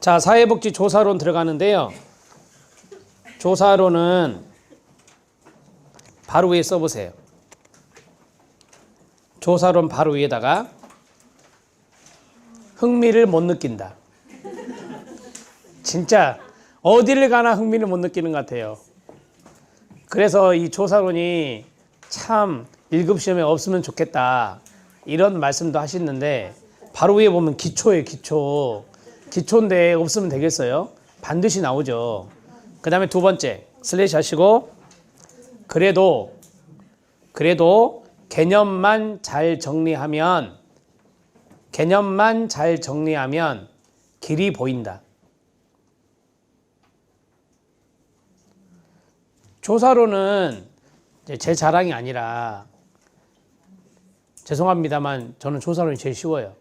자, 사회복지 조사론 들어가는데요. 조사론은 바로 위에 써보세요. 조사론 바로 위에다가 흥미를 못 느낀다. 진짜 어디를 가나 흥미를 못 느끼는 것 같아요. 그래서 이 조사론이 참 1급 시험에 없으면 좋겠다 이런 말씀도 하시는데, 바로 위에 보면 기초예요. 기초인데 없으면 되겠어요? 반드시 나오죠. 그 다음에 두 번째 슬래시 하시고, 그래도 개념만 잘 정리하면 길이 보인다. 조사론은 제 자랑이 아니라, 죄송합니다만 저는 조사론이 제일 쉬워요.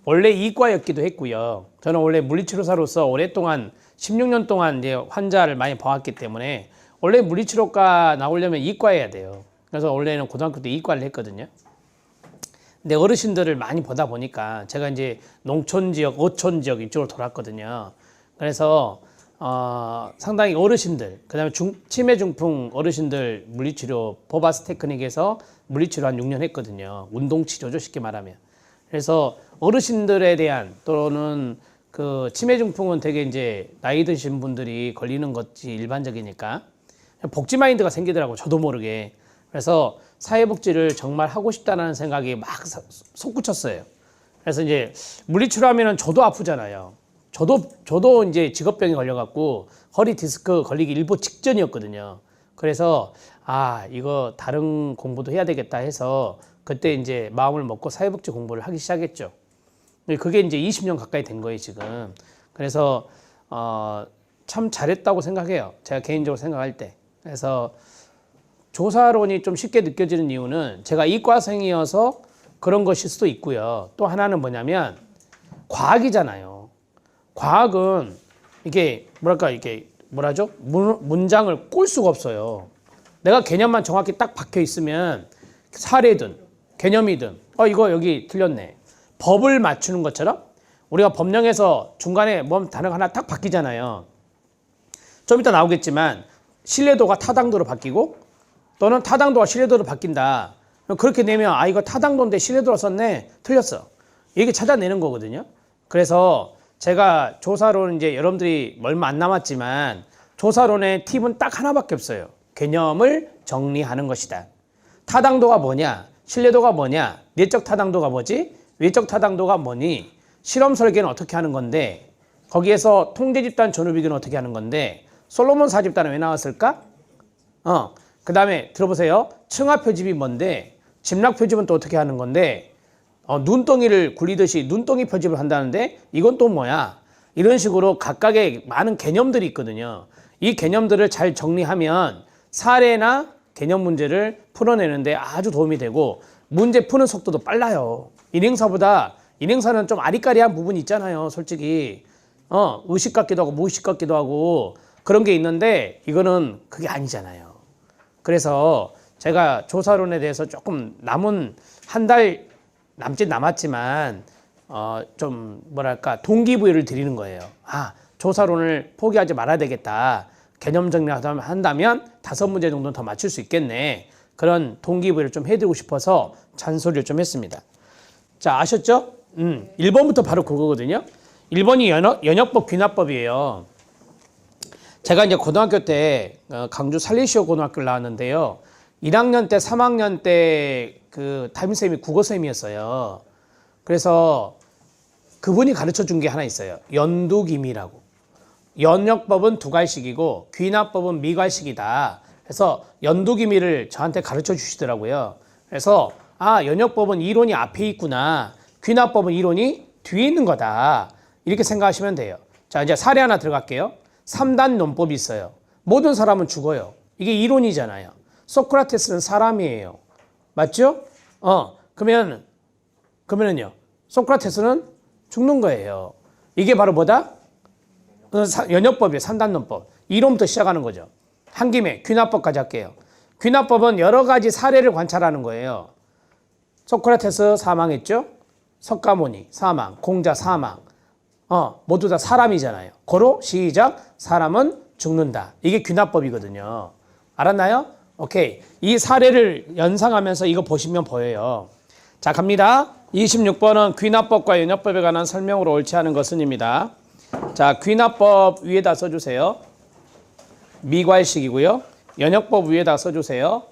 원래 이과였기도 했고요. 저는 원래 물리치료사로서 오랫동안 16년 동안 이제 환자를 많이 봐왔기 때문에 원래 물리치료과 나오려면 이과해야 돼요. 그래서 원래는 고등학교 때 이과를 했거든요. 근데 어르신들을 많이 보다 보니까 제가 이제 농촌 지역, 어촌 지역 이쪽으로 돌았거든요. 그래서 상당히 어르신들, 그다음에 치매 중풍 어르신들 물리치료 보바스 테크닉에서 물리치료 한 6년 했거든요. 운동치료죠, 쉽게 말하면. 그래서 어르신들에 대한, 또는 그 치매 중풍은 되게 이제 나이 드신 분들이 걸리는 것이 일반적이니까 복지 마인드가 생기더라고요, 저도 모르게. 그래서 사회복지를 정말 하고 싶다는 생각이 막 솟구쳤어요. 그래서 이제 물리치료 하면은 저도 아프잖아요. 저도 이제 직업병에 걸려갖고 허리 디스크 걸리기 일보 직전이었거든요. 그래서 이거 다른 공부도 해야 되겠다 해서 그때 이제 마음을 먹고 사회복지 공부를 하기 시작했죠. 그게 이제 20년 가까이 된 거예요, 지금. 그래서 참 잘했다고 생각해요, 제가 개인적으로 생각할 때. 그래서 조사론이 좀 쉽게 느껴지는 이유는 제가 이과생이어서 그런 것일 수도 있고요. 또 하나는 뭐냐면 과학이잖아요. 과학은 이게 뭐라죠? 문장을 꼴 수가 없어요. 내가 개념만 정확히 딱 박혀 있으면 사례든 개념이든 이거 여기 틀렸네. 법을 맞추는 것처럼 우리가 법령에서 중간에 뭐 단어가 하나 딱 바뀌잖아요. 좀 이따 나오겠지만 신뢰도가 타당도로 바뀌고, 또는 타당도가 신뢰도로 바뀐다. 그렇게 내면 이거 타당도인데 신뢰도로 썼네, 틀렸어, 이게 찾아내는 거거든요. 그래서 제가 조사론, 이제 여러분들이 얼마 안 남았지만 조사론의 팁은 딱 하나밖에 없어요. 개념을 정리하는 것이다. 타당도가 뭐냐, 신뢰도가 뭐냐, 내적 타당도가 뭐지, 외적 타당도가 뭐니, 실험 설계는 어떻게 하는 건데, 거기에서 통제 집단 전후 비교는 어떻게 하는 건데, 솔로몬 4집단은 왜 나왔을까? 그 다음에 들어보세요. 층화 표집이 뭔데, 집락 표집은 또 어떻게 하는 건데, 눈덩이를 굴리듯이 눈덩이 표집을 한다는데 이건 또 뭐야? 이런 식으로 각각의 많은 개념들이 있거든요. 이 개념들을 잘 정리하면 사례나 개념 문제를 풀어내는데 아주 도움이 되고, 문제 푸는 속도도 빨라요. 인행사는 좀 아리까리한 부분이 있잖아요, 솔직히. 의식 같기도 하고 무의식 같기도 하고 그런 게 있는데, 이거는 그게 아니잖아요. 그래서 제가 조사론에 대해서 조금 남은 한 달 남짓 남았지만 좀 뭐랄까 동기부여를 드리는 거예요. 조사론을 포기하지 말아야 되겠다. 개념 정리한다면 5문제 정도는 더 맞출 수 있겠네. 그런 동기부여를 좀 해드리고 싶어서 잔소리를 좀 했습니다. 자, 아셨죠? 1번부터 바로 그거거든요. 1번이 연역법 귀납법이에요. 제가 이제 고등학교 때 강주 살리시오 고등학교를 나왔는데요. 1학년 때 3학년 때 그 담임쌤이 국어쌤이었어요. 그래서 그분이 가르쳐 준 게 하나 있어요. 연두기미라고. 연역법은 두괄식이고 귀납법은 미괄식이다. 그래서 연두기미를 저한테 가르쳐 주시더라고요. 그래서 연역법은 이론이 앞에 있구나, 귀납법은 이론이 뒤에 있는 거다, 이렇게 생각하시면 돼요. 자, 이제 사례 하나 들어갈게요. 3단 논법이 있어요. 모든 사람은 죽어요. 이게 이론이잖아요. 소크라테스는 사람이에요. 맞죠? 그러면은요, 소크라테스는 죽는 거예요. 이게 바로 뭐다? 연역법이에요. 3단 논법. 이론부터 시작하는 거죠. 한 김에 귀납법까지 할게요. 귀납법은 여러 가지 사례를 관찰하는 거예요. 소크라테스 사망했죠? 석가모니 사망, 공자 사망, 모두 다 사람이잖아요. 고로 시작. 사람은 죽는다. 이게 귀납법이거든요. 알았나요? 오케이. 이 사례를 연상하면서 이거 보시면 보여요. 자, 갑니다. 26번은 귀납법과 연역법에 관한 설명으로 옳지 않은 것은입니다. 자, 귀납법 위에다 써주세요. 미괄식이고요. 연역법 위에다 써주세요.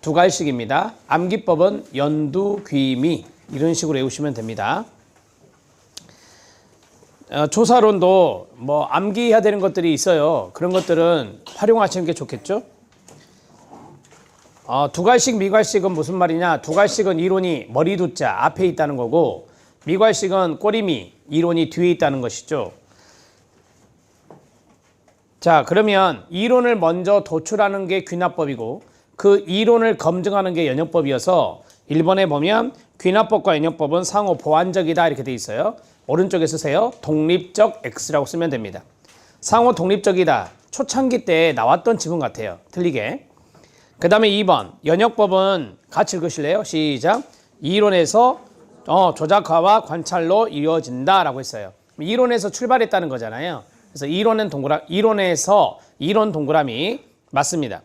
두괄식입니다. 암기법은 연두, 귀, 미 이런 식으로 외우시면 됩니다. 조사론도 뭐 암기해야 되는 것들이 있어요. 그런 것들은 활용하시는 게 좋겠죠. 두괄식, 미괄식은 무슨 말이냐? 두괄식은 이론이 머리 두자 앞에 있다는 거고, 미괄식은 꼬리미 이론이 뒤에 있다는 것이죠. 자, 그러면 이론을 먼저 도출하는 게 귀납법이고 그 이론을 검증하는 게 연역법이어서 1번에 보면 귀납법과 연역법은 상호 보완적이다 이렇게 돼 있어요. 오른쪽에 쓰세요. 독립적 X라고 쓰면 됩니다. 상호 독립적이다. 초창기 때 나왔던 지문 같아요. 틀리게. 그 다음에 2번 연역법은 같이 읽으실래요? 시작. 이론에서 조작화와 관찰로 이루어진다 라고 했어요. 이론에서 출발했다는 거잖아요. 그래서 이론에서 이론 동그라미 맞습니다.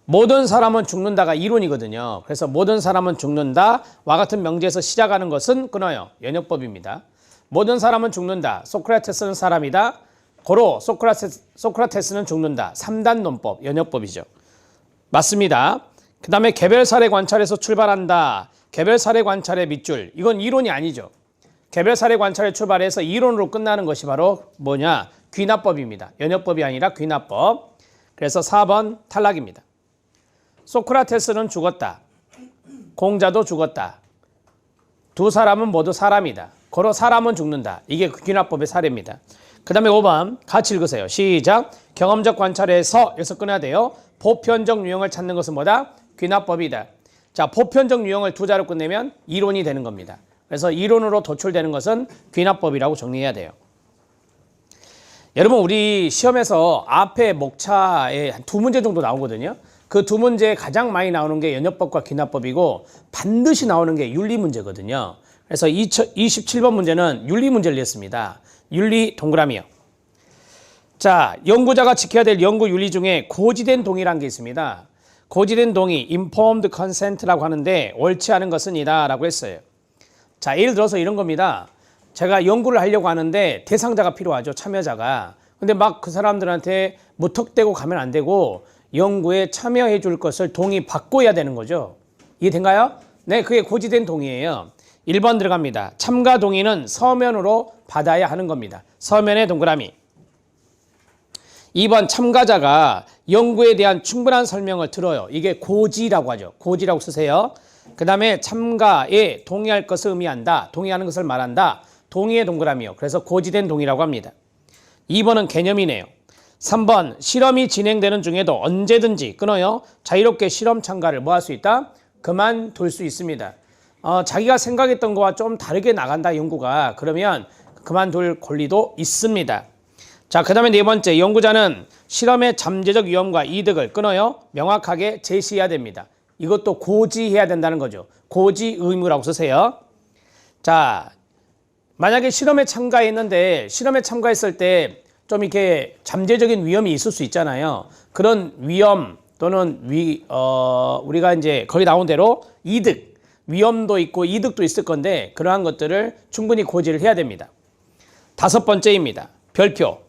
모든 사람은 죽는다가 이론이거든요. 그래서 모든 사람은 죽는다와 같은 명제에서 시작하는 것은 끊어요. 연역법입니다. 모든 사람은 죽는다. 소크라테스는 사람이다. 고로 소크라테스는 죽는다. 3단 논법, 연역법이죠. 맞습니다. 그 다음에 개별 사례 관찰에서 출발한다. 개별 사례 관찰의 밑줄. 이건 이론이 아니죠. 개별 사례 관찰에 출발해서 이론으로 끝나는 것이 바로 뭐냐? 귀납법입니다. 연역법이 아니라 귀납법. 그래서 4번 탈락입니다. 소크라테스는 죽었다. 공자도 죽었다. 두 사람은 모두 사람이다. 고로 사람은 죽는다. 이게 귀납법의 사례입니다. 그 다음에 5번 같이 읽으세요. 시작. 경험적 관찰에서 여기서 끊어야 돼요. 보편적 유형을 찾는 것은 뭐다? 귀납법이다. 자, 보편적 유형을 두 자로 끝내면 이론이 되는 겁니다. 그래서 이론으로 도출되는 것은 귀납법이라고 정리해야 돼요. 여러분 우리 시험에서 앞에 목차에 한 2문제 정도 나오거든요. 그 2문제에 가장 많이 나오는 게 연역법과 귀납법이고 반드시 나오는 게 윤리 문제거든요. 그래서 27번 문제는 윤리 문제를 냈습니다. 윤리 동그라미요. 자, 연구자가 지켜야 될 연구 윤리 중에 고지된 동의라는 게 있습니다. 고지된 동의, informed consent라고 하는데 옳지 않은 것은 이다 라고 했어요. 자, 예를 들어서 이런 겁니다. 제가 연구를 하려고 하는데 대상자가 필요하죠. 참여자가. 근데 막 그 사람들한테 무턱대고 가면 안 되고 연구에 참여해 줄 것을 동의받고 해야 되는 거죠. 이해된가요? 네, 그게 고지된 동의예요. 1번 들어갑니다. 참가 동의는 서면으로 받아야 하는 겁니다. 서면의 동그라미. 2번 참가자가 연구에 대한 충분한 설명을 들어요. 이게 고지라고 하죠. 고지라고 쓰세요. 그 다음에 참가에 동의할 것을 의미한다. 동의하는 것을 말한다. 동의의 동그라미요. 그래서 고지된 동의라고 합니다. 2번은 개념이네요. 3번 실험이 진행되는 중에도 언제든지 끊어요. 자유롭게 실험 참가를 뭐 할 수 있다? 그만둘 수 있습니다. 자기가 생각했던 거와 좀 다르게 나간다 연구가. 그러면 그만둘 권리도 있습니다. 자, 그 다음에 4번째 연구자는 실험의 잠재적 위험과 이득을 끊어요. 명확하게 제시해야 됩니다. 이것도 고지해야 된다는 거죠. 고지 의무라고 쓰세요. 자, 만약에 실험에 참가했는데 실험에 참가했을 때 좀 이렇게 잠재적인 위험이 있을 수 있잖아요. 그런 위험 또는 우리가 이제 거기 나온 대로 이득, 위험도 있고 이득도 있을 건데 그러한 것들을 충분히 고지를 해야 됩니다. 5번째입니다. 별표.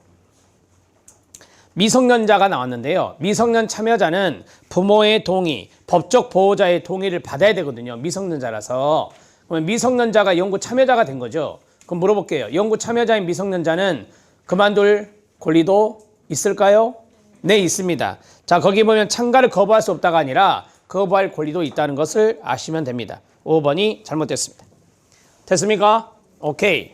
미성년자가 나왔는데요. 미성년 참여자는 부모의 동의, 법적 보호자의 동의를 받아야 되거든요. 미성년자라서. 그러면 미성년자가 연구 참여자가 된 거죠. 그럼 물어볼게요. 연구 참여자인 미성년자는 그만둘 권리도 있을까요? 네, 있습니다. 자, 거기 보면 참가를 거부할 수 없다가 아니라 거부할 권리도 있다는 것을 아시면 됩니다. 5번이 잘못됐습니다. 됐습니까? 오케이.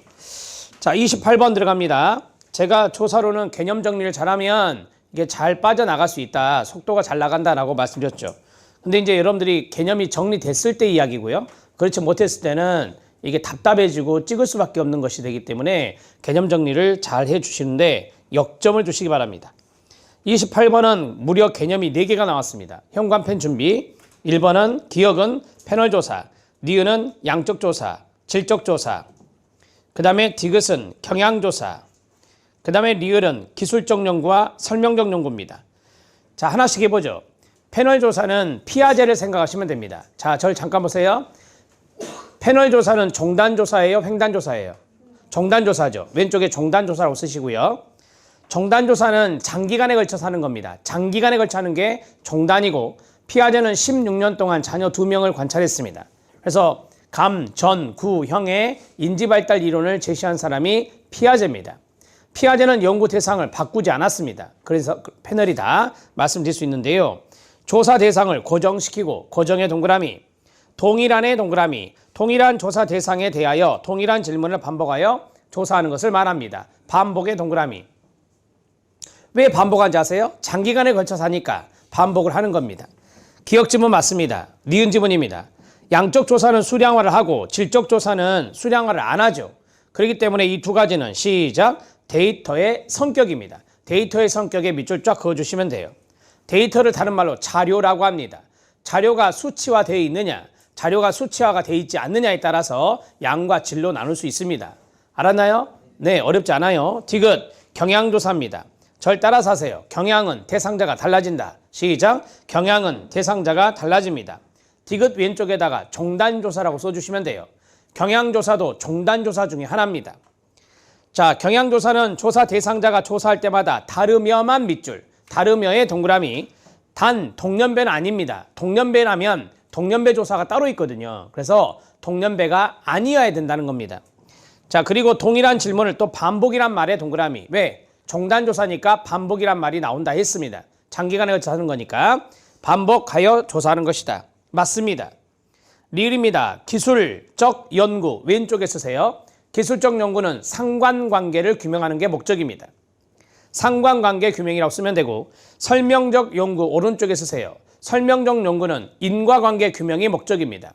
자, 28번 들어갑니다. 제가 조사로는 개념 정리를 잘하면 이게 잘 빠져나갈 수 있다. 속도가 잘 나간다라고 말씀드렸죠. 근데 이제 여러분들이 개념이 정리됐을 때 이야기고요. 그렇지 못했을 때는 이게 답답해지고 찍을 수밖에 없는 것이 되기 때문에 개념 정리를 잘 해주시는데 역점을 주시기 바랍니다. 28번은 무려 개념이 4개가 나왔습니다. 현관펜 준비. 1번은 기억은 패널 조사. 니은은 양적 조사, 질적 조사. 그 다음에 디귿은 경향조사, 그 다음에 리을은 기술적 연구와 설명적 연구입니다. 자, 하나씩 해보죠. 패널 조사는 피아제를 생각하시면 됩니다. 자, 저를 잠깐 보세요. 패널 조사는 종단 조사예요, 횡단 조사예요? 종단 조사죠. 왼쪽에 종단 조사라고 쓰시고요. 종단 조사는 장기간에 걸쳐서 하는 겁니다. 장기간에 걸쳐 하는 게 종단이고, 피아제는 16년 동안 자녀 2명을 관찰했습니다. 그래서 감, 전, 구, 형의 인지발달 이론을 제시한 사람이 피아제입니다. 피아제는 연구 대상을 바꾸지 않았습니다. 그래서 패널이 다 말씀드릴 수 있는데요. 조사 대상을 고정시키고 고정의 동그라미, 동일한의 동그라미, 동일한 조사 대상에 대하여 동일한 질문을 반복하여 조사하는 것을 말합니다. 반복의 동그라미. 왜 반복한지 아세요? 장기간에 걸쳐서 하니까 반복을 하는 겁니다. 기억 지문 맞습니다. 니은 지문입니다. 양적 조사는 수량화를 하고 질적 조사는 수량화를 안 하죠. 그렇기 때문에 이 두 가지는 시작, 데이터의 성격입니다. 데이터의 성격에 밑줄 쫙 그어주시면 돼요. 데이터를 다른 말로 자료라고 합니다. 자료가 수치화되어 있느냐, 자료가 수치화가 되어 있지 않느냐에 따라서 양과 질로 나눌 수 있습니다. 알았나요? 네, 어렵지 않아요. 디귿, 경향조사입니다. 절 따라서 하세요. 경향은 대상자가 달라진다. 시작, 경향은 대상자가 달라집니다. 디귿 왼쪽에다가 종단조사라고 써주시면 돼요. 경향조사도 종단조사 중에 하나입니다. 자, 경향조사는 조사 대상자가 조사할 때마다 다르며만 밑줄, 다르며의 동그라미, 단 동년배는 아닙니다. 동년배라면 동년배 조사가 따로 있거든요. 그래서 동년배가 아니어야 된다는 겁니다. 자, 그리고 동일한 질문을 또 반복이란 말에 동그라미. 왜? 종단조사니까 반복이란 말이 나온다 했습니다. 장기간에 걸쳐 하는 거니까 반복하여 조사하는 것이다. 맞습니다. 리을입니다. 기술적 연구 왼쪽에 쓰세요. 기술적 연구는 상관관계를 규명하는 게 목적입니다. 상관관계 규명이라고 쓰면 되고, 설명적 연구 오른쪽에 쓰세요. 설명적 연구는 인과관계 규명이 목적입니다.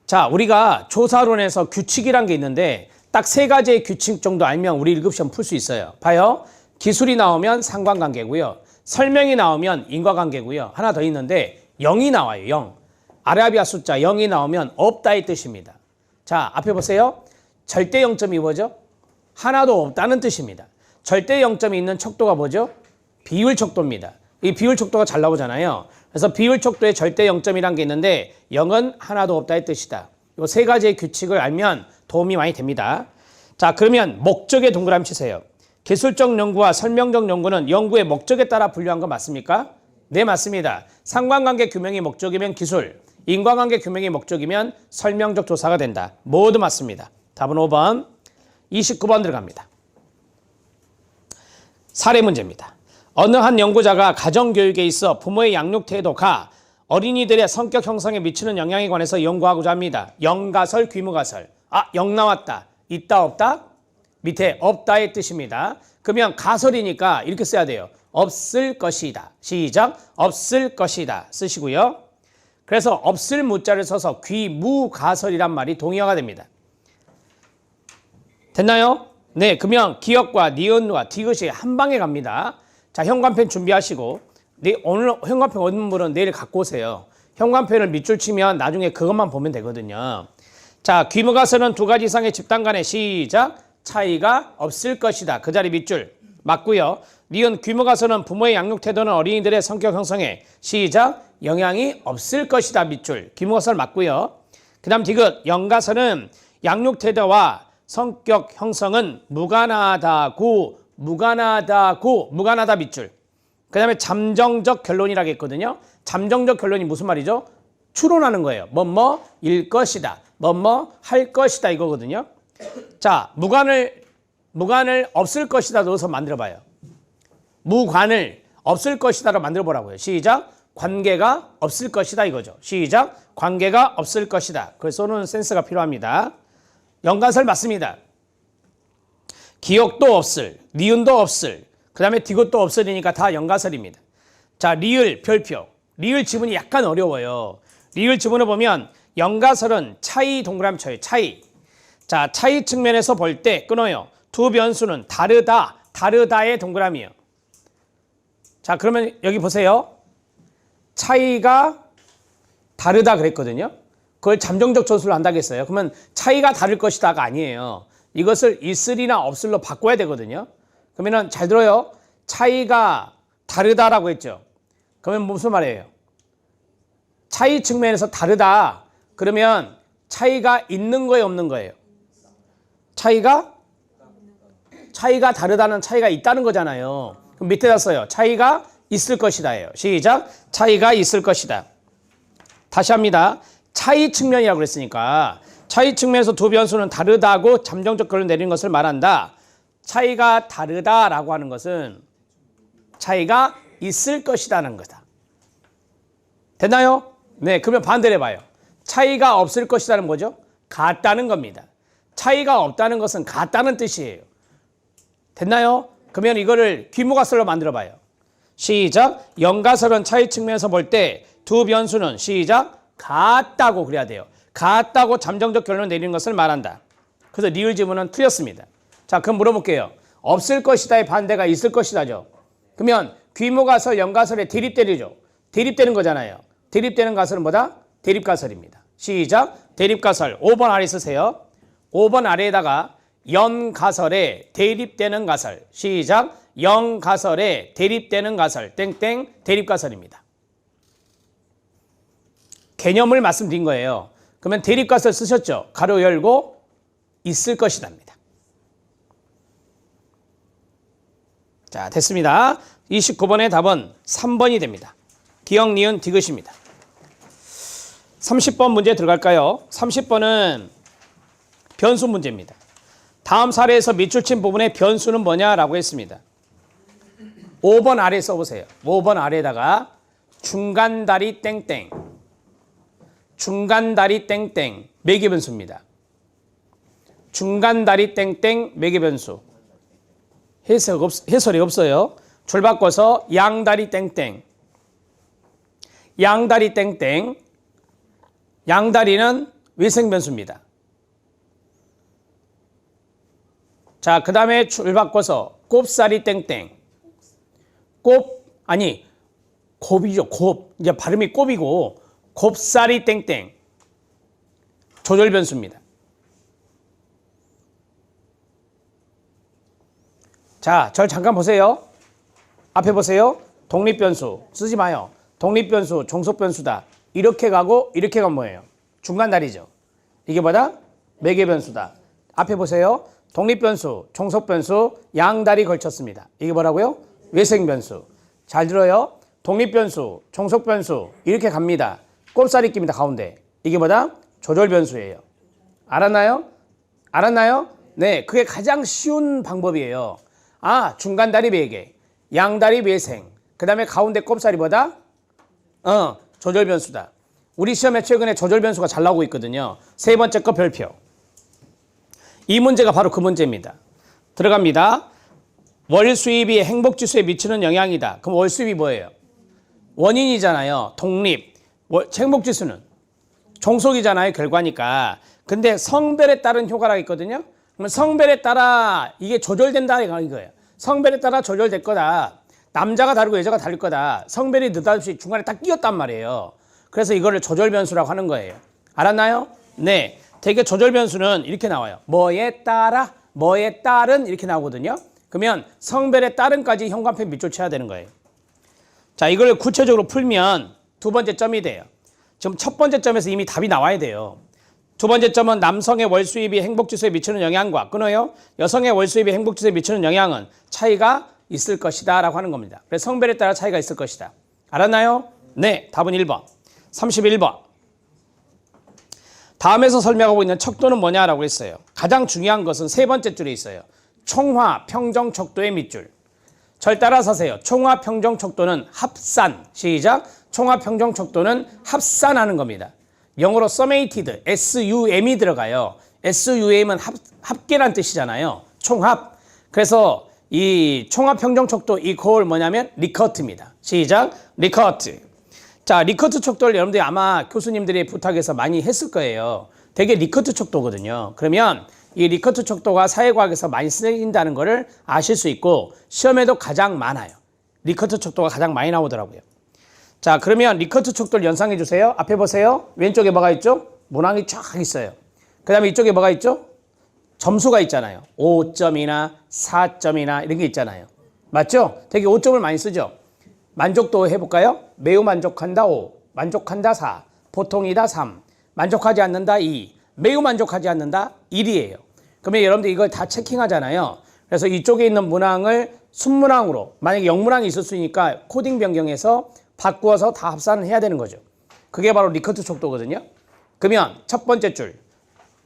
자, 우리가 조사론에서 규칙이란 게 있는데 딱 3가지의 규칙 정도 알면 우리 1급 시험 풀 수 있어요. 봐요. 기술이 나오면 상관관계고요. 설명이 나오면 인과관계고요. 하나 더 있는데 0이 나와요. 0. 아라비아 숫자 0이 나오면 없다의 뜻입니다. 자, 앞에 보세요. 절대 0점이 뭐죠? 하나도 없다는 뜻입니다. 절대 0점이 있는 척도가 뭐죠? 비율 척도입니다. 이 비율 척도가 잘 나오잖아요. 그래서 비율 척도에 절대 0점이란 게 있는데 0은 하나도 없다의 뜻이다. 이 3가지의 규칙을 알면 도움이 많이 됩니다. 자, 그러면 목적의 동그라미 치세요. 기술적 연구와 설명적 연구는 연구의 목적에 따라 분류한 거 맞습니까? 네, 맞습니다. 상관관계 규명이 목적이면 기술, 인과관계 규명이 목적이면 설명적 조사가 된다. 모두 맞습니다. 답은 5번. 29번 들어갑니다. 사례 문제입니다. 어느 한 연구자가 가정교육에 있어 부모의 양육 태도가 어린이들의 성격 형성에 미치는 영향에 관해서 연구하고자 합니다. 영가설, 귀무가설. 아, 영 나왔다. 있다, 없다? 밑에 없다의 뜻입니다. 그러면 가설이니까 이렇게 써야 돼요. 없을 것이다. 시작. 없을 것이다. 쓰시고요. 그래서 없을 무자를 써서 귀무가설이란 말이 동의어가 됩니다. 됐나요? 네, 그러면 기역과 니은과 디귿이 한 방에 갑니다. 자, 현관펜 준비하시고 오늘 현관펜 얻는 분은 내일 갖고 오세요. 현관펜을 밑줄 치면 나중에 그것만 보면 되거든요. 자, 귀무가설은 2가지 이상의 집단 간의 시작. 차이가 없을 것이다. 그 자리 밑줄 맞고요. 니은 귀무가설은 부모의 양육 태도는 어린이들의 성격 형성에 시작. 영향이 없을 것이다. 밑줄 귀무가설 맞고요. 그 다음 디귿 영가설은 양육 태도와 성격 형성은 무관하다고 무관하다 밑줄. 그 다음에 잠정적 결론이라고 했거든요. 잠정적 결론이 무슨 말이죠? 추론하는 거예요. 뭐뭐일 것이다. 뭐뭐 할 것이다 이거거든요. 자, 무관을 없을 것이다 넣어서 만들어봐요. 무관을 없을 것이다로 만들어보라고요. 시작. 관계가 없을 것이다 이거죠. 시작. 관계가 없을 것이다. 그래서 쏘는 센스가 필요합니다. 연가설 맞습니다. 기역도 없을, 니은도 없을, 그 다음에 디귿도 없으니까 다 연가설입니다. 자, 리을 별표. 리을 지문이 약간 어려워요. 리을 지문을 보면 연가설은 차이 동그라미 쳐요. 차이. 자, 차이 측면에서 볼 때 끊어요. 두 변수는 다르다의 동그라미요. 자, 그러면 여기 보세요. 차이가 다르다 그랬거든요. 그걸 잠정적 전술로 한다겠어요? 그러면 차이가 다를 것이다가 아니에요. 이것을 있으리나 없을로 바꿔야 되거든요. 그러면은 잘 들어요. 차이가 다르다라고 했죠. 그러면 무슨 말이에요? 차이 측면에서 다르다. 그러면 차이가 있는 거예요, 없는 거예요? 차이가 다르다는 차이가 있다는 거잖아요. 그럼 밑에다 써요. 차이가 있을 것이다예요. 시작. 차이가 있을 것이다. 다시 합니다. 차이 측면이라고 그랬으니까 차이 측면에서 두 변수는 다르다고 잠정적 결론 내리는 것을 말한다. 차이가 다르다라고 하는 것은 차이가 있을 것이라는 거다. 됐나요? 네, 그러면 반대로 해봐요. 차이가 없을 것이라는 뭐죠? 같다는 겁니다. 차이가 없다는 것은 같다는 뜻이에요. 됐나요? 그러면 이거를 귀무가설로 만들어봐요. 시작. 영가설은 차이 측면에서 볼 때 두 변수는 시작. 같다고 그래야 돼요. 같다고 잠정적 결론을 내리는 것을 말한다. 그래서 리을 지문은 틀렸습니다. 자, 그럼 물어볼게요. 없을 것이다의 반대가 있을 것이다죠. 그러면 귀무가설, 영가설에 대립되죠. 대립되는 거잖아요. 대립되는 가설은 뭐다? 대립가설입니다. 시작. 대립가설 5번 아래 쓰세요. 5번 아래에다가 연가설에 대립되는 가설. 시작. 영가설에 대립되는 가설. 땡땡 대립가설입니다. 개념을 말씀드린 거예요. 그러면 대립가설 쓰셨죠? 가로 열고 있을 것이답니다. 자, 됐습니다. 29번의 답은 3번이 됩니다. 기억, 니은, 디귿입니다. 30번 문제 들어갈까요? 30번은 변수 문제입니다. 다음 사례에서 밑줄 친 부분의 변수는 뭐냐라고 했습니다. 5번 아래 써보세요. 5번 아래에다가 중간다리 땡땡, 중간다리 땡땡 매개변수입니다. 중간다리 땡땡 매개변수. 해설이 없어요. 줄 바꿔서 양다리 땡땡, 양다리 땡땡. 양다리는 외생변수입니다. 자, 그 다음에 줄 바꿔서 곱살이 땡땡. 곱이죠. 곱. 이제 발음이 곱이고 곱살이 땡땡. 조절변수입니다. 자, 절 잠깐 보세요. 앞에 보세요. 독립변수 쓰지 마요. 독립변수, 종속변수다. 이렇게 가고 이렇게 가면 뭐예요? 중간다리죠. 이게 뭐다? 매개변수다. 앞에 보세요. 독립변수, 종속변수, 양다리 걸쳤습니다. 이게 뭐라고요? 외생변수. 잘 들어요. 독립변수, 종속변수 이렇게 갑니다. 꼽살이 낍니다. 가운데. 이게 뭐다? 조절변수예요. 알았나요? 알았나요? 네, 그게 가장 쉬운 방법이에요. 아, 중간다리 매개, 양다리 외생, 그 다음에 가운데 꼽살이 뭐다? 조절변수다. 우리 시험에 최근에 조절변수가 잘 나오고 있거든요. 세 번째 거 별표. 이 문제가 바로 그 문제입니다. 들어갑니다. 월 수입이 행복지수에 미치는 영향이다. 그럼 월 수입이 뭐예요? 원인이잖아요. 독립. 행복지수는 종속이잖아요. 결과니까. 근데 성별에 따른 효과라고 있거든요. 그러면 성별에 따라 이게 조절된다 이거예요. 성별에 따라 조절될 거다. 남자가 다르고 여자가 다를 거다. 성별이 느닷없이 중간에 딱 끼었단 말이에요. 그래서 이거를 조절변수라고 하는 거예요. 알았나요? 네. 되게 조절변수는 이렇게 나와요. 뭐에 따라, 뭐에 따른 이렇게 나오거든요. 그러면 성별에 따른까지 현관표 밑줄 쳐야 되는 거예요. 자, 이걸 구체적으로 풀면 두 번째 점이 돼요. 지금 첫 번째 점에서 이미 답이 나와야 돼요. 두 번째 점은 남성의 월 수입이 행복지수에 미치는 영향과 끊어요. 여성의 월 수입이 행복지수에 미치는 영향은 차이가 있을 것이다 라고 하는 겁니다. 그래서 성별에 따라 차이가 있을 것이다. 알았나요? 네, 답은 1번. 31번. 다음에서 설명하고 있는 척도는 뭐냐라고 했어요. 가장 중요한 것은 세 번째 줄에 있어요. 총화, 평정, 척도의 밑줄. 절 따라서 하세요. 총화, 평정, 척도는 합산. 시작. 총화, 평정, 척도는 합산하는 겁니다. 영어로 summated, SUM이 들어가요. SUM은 합계란 뜻이잖아요. 총합. 그래서 이 총합, 평정, 척도 이퀄 뭐냐면 리커트입니다. 시작. 리커트. 자, 리커트 척도를 여러분들이 아마 교수님들이 부탁해서 많이 했을 거예요. 되게 리커트 척도거든요. 그러면 이 리커트 척도가 사회과학에서 많이 쓰인다는 것을 아실 수 있고 시험에도 가장 많아요. 리커트 척도가 가장 많이 나오더라고요. 자, 그러면 리커트 척도를 연상해 주세요. 앞에 보세요. 왼쪽에 뭐가 있죠? 문항이 쫙 있어요. 그 다음에 이쪽에 뭐가 있죠? 점수가 있잖아요. 5점이나 4점이나 이런 게 있잖아요. 맞죠? 되게 5점을 많이 쓰죠. 만족도 해볼까요? 매우 만족한다 5, 만족한다 4, 보통이다 3, 만족하지 않는다 2, 매우 만족하지 않는다 1이에요. 그러면 여러분들 이걸 다 체킹하잖아요. 그래서 이쪽에 있는 문항을 순문항으로, 만약에 영문항이 있을 수 있으니까 코딩 변경해서 바꾸어서 다 합산을 해야 되는 거죠. 그게 바로 리커트 척도거든요. 그러면 첫 번째 줄,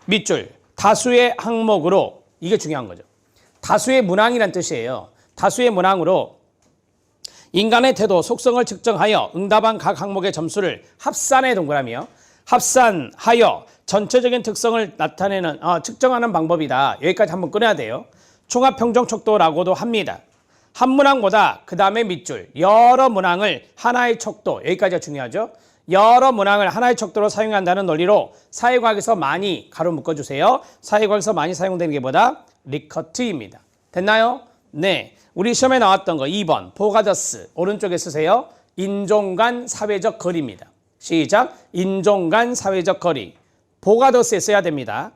밑줄, 다수의 항목으로, 이게 중요한 거죠. 다수의 문항이란 뜻이에요. 다수의 문항으로 인간의 태도, 속성을 측정하여 응답한 각 항목의 점수를 합산해 동그라미요. 합산하여 전체적인 특성을 나타내는 측정하는 방법이다. 여기까지 한번 끊어야 돼요. 종합평정 척도라고도 합니다. 한 문항보다 그 다음에 밑줄, 여러 문항을 하나의 척도, 여기까지가 중요하죠. 여러 문항을 하나의 척도로 사용한다는 논리로 사회과학에서 많이 가로 묶어주세요. 사회과학에서 많이 사용되는 게 뭐다? 리커트입니다. 됐나요? 네. 우리 시험에 나왔던 거 2번 보가더스 오른쪽에 쓰세요. 인종 간 사회적 거리입니다. 시작. 인종 간 사회적 거리. 보가더스에 써야 됩니다.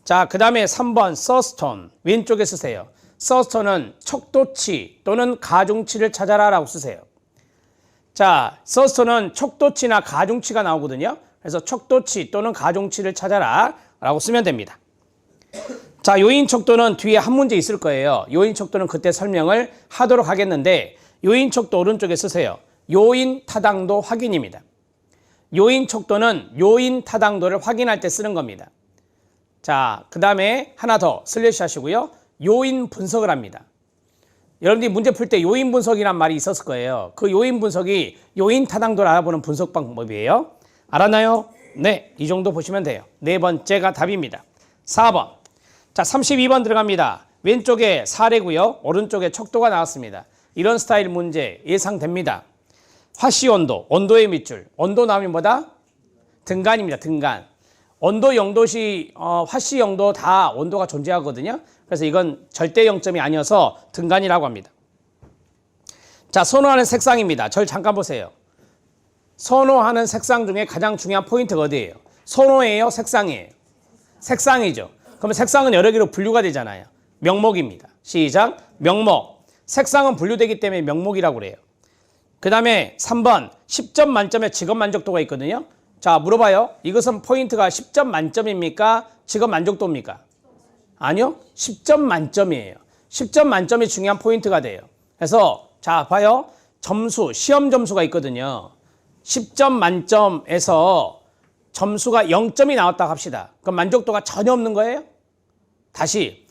자, 그 다음에 3번 서스톤 왼쪽에 쓰세요. 서스톤은 척도치 또는 가중치를 찾아라 라고 쓰세요. 자, 서스톤은 척도치나 가중치가 나오거든요. 그래서 척도치 또는 가중치를 찾아라 라고 쓰면 됩니다. 자, 요인 척도는 뒤에 한 문제 있을 거예요. 요인 척도는 그때 설명을 하도록 하겠는데 요인 척도 오른쪽에 쓰세요. 요인 타당도 확인입니다. 요인 척도는 요인 타당도를 확인할 때 쓰는 겁니다. 자, 그 다음에 하나 더 슬래시 하시고요. 요인 분석을 합니다. 여러분들이 문제 풀 때 요인 분석이란 말이 있었을 거예요. 그 요인 분석이 요인 타당도를 알아보는 분석 방법이에요. 알았나요? 네, 이 정도 보시면 돼요. 네 번째가 답입니다. 4번. 자, 32번 들어갑니다. 왼쪽에 사례고요. 오른쪽에 척도가 나왔습니다. 이런 스타일 문제 예상됩니다. 화씨 온도, 온도의 밑줄. 온도 나오면 뭐다? 등간입니다. 등간. 온도 0도시, 화씨 0도 다 온도가 존재하거든요. 그래서 이건 절대 0점이 아니어서 등간이라고 합니다. 자, 선호하는 색상입니다. 절 잠깐 보세요. 선호하는 색상 중에 가장 중요한 포인트가 어디예요? 선호예요? 색상이에요? 색상이죠. 그러면 색상은 여러 개로 분류가 되잖아요. 명목입니다. 시작. 명목. 색상은 분류되기 때문에 명목이라고 그래요. 그 다음에 3번 10점 만점의 직업 만족도가 있거든요. 자, 물어봐요. 이것은 포인트가 10점 만점입니까? 직업 만족도입니까? 아니요. 10점 만점이에요. 10점 만점이 중요한 포인트가 돼요. 그래서 자, 봐요. 점수, 시험 점수가 있거든요. 10점 만점에서 점수가 0점이 나왔다고 합시다. 그럼 만족도가 전혀 없는 거예요? 다시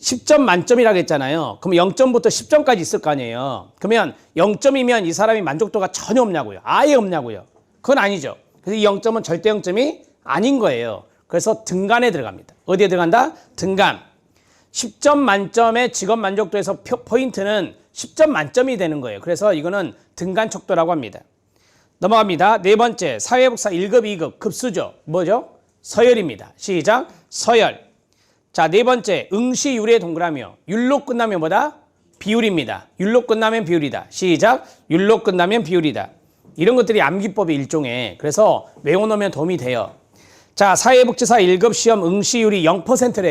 10점 만점이라고 했잖아요. 그럼 0점부터 10점까지 있을 거 아니에요. 그러면 0점이면 이 사람이 만족도가 전혀 없냐고요? 아예 없냐고요? 그건 아니죠. 그래서 이 0점은 절대 0점이 아닌 거예요. 그래서 등간에 들어갑니다. 어디에 들어간다? 등간. 10점 만점의 직업 만족도에서 포인트는 10점 만점이 되는 거예요. 그래서 이거는 등간 척도라고 합니다. 넘어갑니다. 네 번째, 사회복사 1급, 2급 급수죠. 뭐죠? 서열입니다. 시작. 서열. 자, 네 번째, 응시율의 동그라미요. 율로 끝나면 뭐다? 비율입니다. 율로 끝나면 비율이다. 시작. 율로 끝나면 비율이다. 이런 것들이 암기법의 일종에, 그래서 외워놓으면 도움이 돼요. 자, 사회복지사 1급 시험 응시율이 0%래.